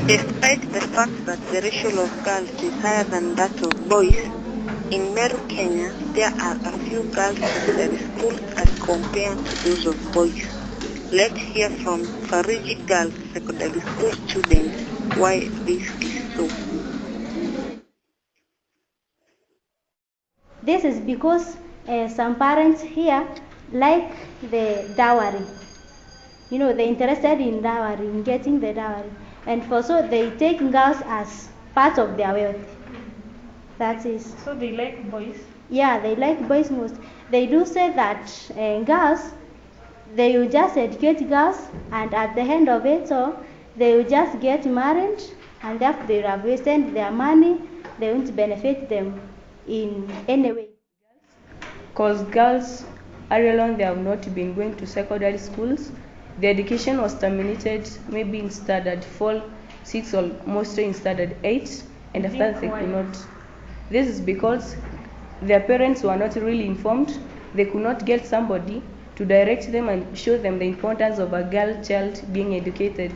Despite the fact that the ratio of girls is higher than that of boys, in Meru, Kenya, there are a few girls' secondary schools as compared to those of boys. Let's hear from Fariji Girls Secondary School students why this is so. This is because some parents here like the dowry. You know, they're interested in dowry, in getting the dowry. And for so they take girls as part of their wealth. That is. So they like boys? Yeah, they like boys most. They do say that girls, they will just educate girls, and at the end of it all, they will just get married, and after they have wasted their money, they won't benefit them in any way. Because girls earlier on, they have not been going to secondary schools. The education was terminated maybe in standard 4, 6, or mostly in standard 8, and after that they could not. This is because their parents were not really informed. They could not get somebody to direct them and show them the importance of a girl child being educated.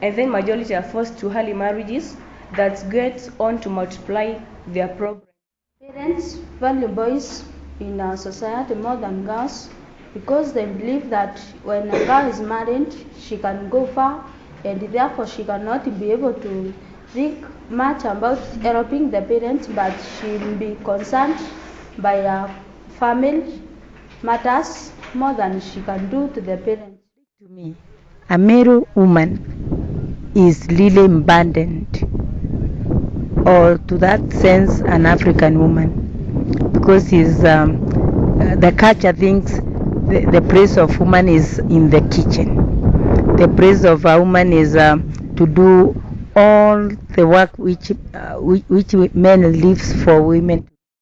And then majority are forced to early marriages that get on to multiply their problems. Parents value boys in our society more than girls because they believe that when a girl is married, she can go far, and therefore she cannot be able to think much about helping the parents, but she will be concerned by her family matters more than she can do to the parents. To me, a Meru woman is really abandoned, or to that sense, an African woman, because the culture thinks the place of woman is in the kitchen. The place of a woman is to do all the work which men leaves for women.